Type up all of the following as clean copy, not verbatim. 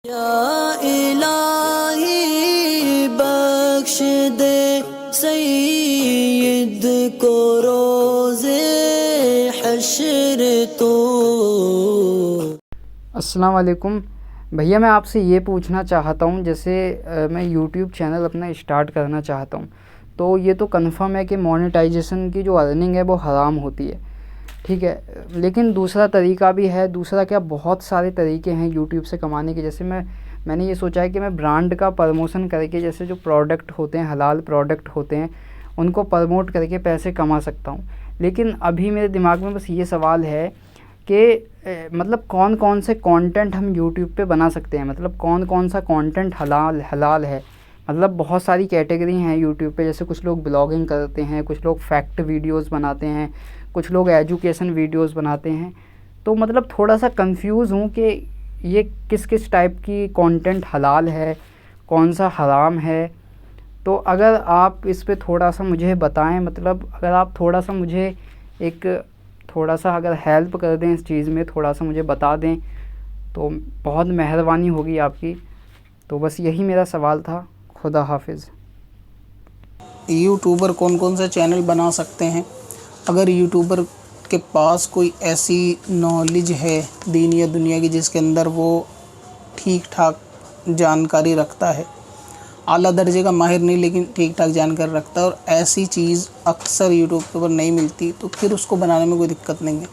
या इलाही बख्श दे सईद को रोज़े हश्र तो। अस्सलाम वालेकुम भैया, मैं आपसे ये पूछना चाहता हूँ, जैसे मैं यूट्यूब चैनल अपना स्टार्ट करना चाहता हूँ, तो ये तो कंफर्म है कि मोनेटाइजेशन की जो अर्निंग है वो हराम होती है, ठीक है। लेकिन दूसरा तरीका भी है, दूसरा क्या, बहुत सारे तरीके हैं यूट्यूब से कमाने के। जैसे मैंने ये सोचा है कि मैं ब्रांड का प्रमोशन करके, जैसे जो प्रोडक्ट होते हैं, हलाल प्रोडक्ट होते हैं, उनको प्रमोट करके पैसे कमा सकता हूँ। लेकिन अभी मेरे दिमाग में बस ये सवाल है कि मतलब कौन कौन से कंटेंट हम यूट्यूब पे बना सकते हैं, मतलब कौन कौन सा कंटेंट हलाल है। मतलब बहुत सारी कैटेगरी हैं यूट्यूब पे, जैसे कुछ लोग ब्लॉगिंग करते हैं, कुछ लोग फैक्ट वीडियोस बनाते हैं, कुछ लोग एजुकेशन वीडियोस बनाते हैं। तो मतलब थोड़ा सा कंफ्यूज हूँ कि ये किस किस टाइप की कंटेंट हलाल है, कौन सा हराम है। तो अगर आप इस पे थोड़ा सा मुझे बताएं, मतलब अगर आप थोड़ा सा मुझे एक थोड़ा सा अगर हेल्प कर दें इस चीज़ में, थोड़ा सा मुझे बता दें तो बहुत मेहरबानी होगी आपकी। तो बस यही मेरा सवाल था। खुदा हाफिज़। यूट्यूबर कौन कौन सा चैनल बना सकते हैं? अगर यूट्यूबर के पास कोई ऐसी नॉलेज है दीन या दुनिया की जिसके अंदर वो ठीक ठाक जानकारी रखता है, आला दर्जे का माहिर नहीं लेकिन ठीक ठाक जानकारी रखता है, और ऐसी चीज़ अक्सर यूट्यूब पर नहीं मिलती, तो फिर उसको बनाने में कोई दिक्कत नहीं है।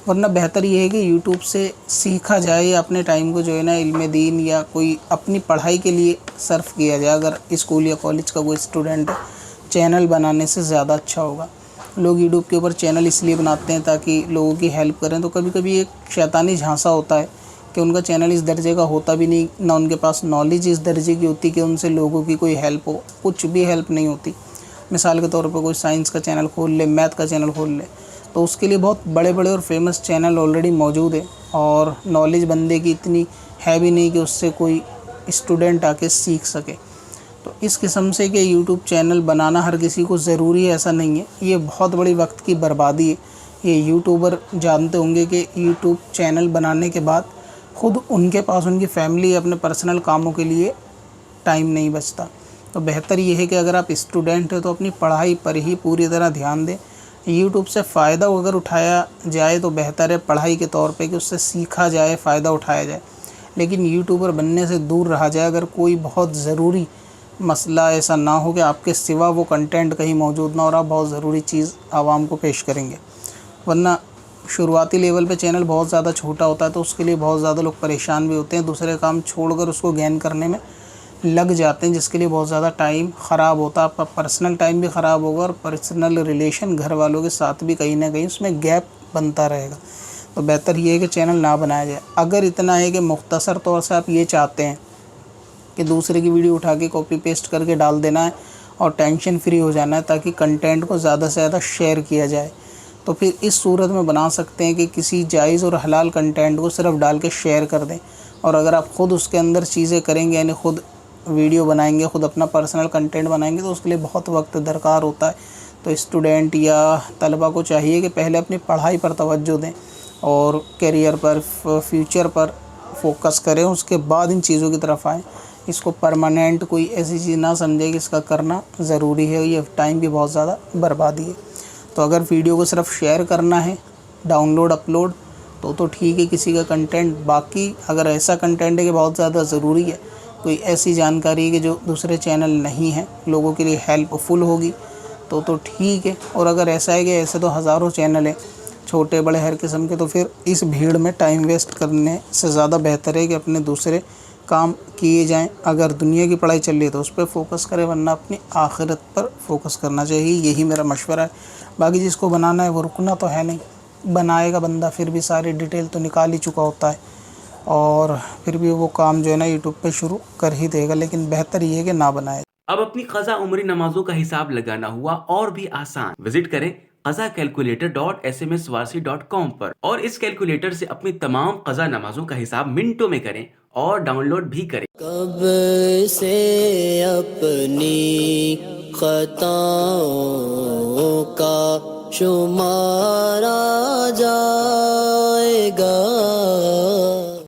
वरना बेहतर ये है कि यूट्यूब से सीखा जाए या अपने टाइम को जो है ना इल्म दीन या कोई अपनी पढ़ाई के लिए सर्फ किया जाए। अगर स्कूल या कॉलेज का कोई स्टूडेंट है, चैनल बनाने से ज़्यादा अच्छा होगा। लोग यूट्यूब के ऊपर चैनल इसलिए बनाते हैं ताकि लोगों की हेल्प करें, तो कभी कभी एक शैतानी झांसा होता है कि उनका चैनल इस दर्जे का होता भी नहीं, ना उनके पास नॉलेज इस दर्जे की होती कि उनसे लोगों की कोई हेल्प हो, कुछ भी हेल्प नहीं होती। मिसाल के तौर पर कोई साइंस का चैनल खोल ले, मैथ का चैनल खोल ले, तो उसके लिए बहुत बड़े बड़े और फेमस चैनल ऑलरेडी मौजूद है, और नॉलेज बंदे की इतनी है भी नहीं कि उससे कोई स्टूडेंट आके सीख सके। तो इस किस्म से कि यूट्यूब चैनल बनाना हर किसी को ज़रूरी है ऐसा नहीं है, ये बहुत बड़ी वक्त की बर्बादी है। ये यूट्यूबर जानते होंगे कि यूट्यूब चैनल बनाने के बाद खुद उनके पास उनकी फैमिली अपने पर्सनल कामों के लिए टाइम नहीं बचता। तो बेहतर ये है कि अगर आप स्टूडेंट हैं तो अपनी पढ़ाई पर ही पूरी तरह ध्यान दें। यूट्यूब से फ़ायदा अगर उठाया जाए तो बेहतर है पढ़ाई के तौर पे कि उससे सीखा जाए, फ़ायदा उठाया जाए। लेकिन यूट्यूबर बनने से दूर रहा जाए अगर कोई बहुत ज़रूरी मसला ऐसा ना हो कि आपके सिवा वो कंटेंट कहीं मौजूद ना, और आप बहुत ज़रूरी चीज़ आवाम को पेश करेंगे। वरना शुरुआती लेवल पे चैनल बहुत ज़्यादा छोटा होता है तो उसके लिए बहुत ज़्यादा लोग परेशान भी होते हैं, दूसरे काम छोड़कर उसको गेन करने में लग जाते हैं, जिसके लिए बहुत ज़्यादा टाइम ख़राब होता है। आपका पर्सनल टाइम भी ख़राब होगा और पर्सनल रिलेशन घर वालों के साथ भी कहीं ना कहीं उसमें गैप बनता रहेगा। तो बेहतर ये है कि चैनल ना बनाया जाए। अगर इतना है कि मुख्तसर तौर से आप ये चाहते हैं कि दूसरे की वीडियो उठा के कॉपी पेस्ट करके डाल देना है और टेंशन फ्री हो जाना है ताकि कंटेंट को ज़्यादा से ज़्यादा शेयर किया जाए, तो फिर इस सूरत में बना सकते हैं कि किसी जायज़ और हलाल कंटेंट को सिर्फ डाल के शेयर कर दें। और अगर आप ख़ुद उसके अंदर चीज़ें करेंगे, यानी ख़ुद वीडियो बनाएंगे, ख़ुद अपना पर्सनल कंटेंट बनाएंगे, तो उसके लिए बहुत वक्त दरकार होता है। तो स्टूडेंट या तलबा को चाहिए कि पहले अपनी पढ़ाई पर तवज्जो दें और करियर पर, फ्यूचर पर फोकस करें, उसके बाद इन चीज़ों की तरफ आएँ। इसको परमानेंट कोई ऐसी चीज़ ना समझे कि इसका करना ज़रूरी है, ये टाइम भी बहुत ज़्यादा बर्बादी है। तो अगर वीडियो को सिर्फ शेयर करना है, डाउनलोड अपलोड, तो ठीक है किसी का कंटेंट। बाकी अगर ऐसा कंटेंट है कि बहुत ज़्यादा ज़रूरी है, कोई ऐसी जानकारी है कि जो दूसरे चैनल नहीं है, लोगों के लिए हेल्पफुल होगी, तो ठीक है। और अगर ऐसा है कि ऐसे तो हज़ारों चैनल हैं छोटे बड़े हर किस्म के, तो फिर इस भीड़ में टाइम वेस्ट करने से ज़्यादा बेहतर है कि अपने दूसरे काम किए जाएं। अगर दुनिया की पढ़ाई चल रही है तो उस पर फोकस करें, वरना अपनी आखिरत पर फोकस करना चाहिए। यही मेरा मशवरा है। बाकी जिसको बनाना है वो रुकना तो है नहीं, बनाएगा बंदा फिर भी सारी डिटेल तो निकाल ही चुका होता है, और फिर भी वो काम जो है ना यूट्यूब पे शुरू कर ही देगा। लेकिन बेहतर ये है कि ना बनाए। अब अपनी क़ज़ा उम्री नमाजों का हिसाब लगाना हुआ और भी आसान। विजिट करें qazacalculator.smswarsi.com पर और इस कैलकुलेटर से अपनी तमाम क़ज़ा नमाजों का हिसाब मिनटों में करें और डाउनलोड भी करें। कब से अपनी खताओं का शुमारा जा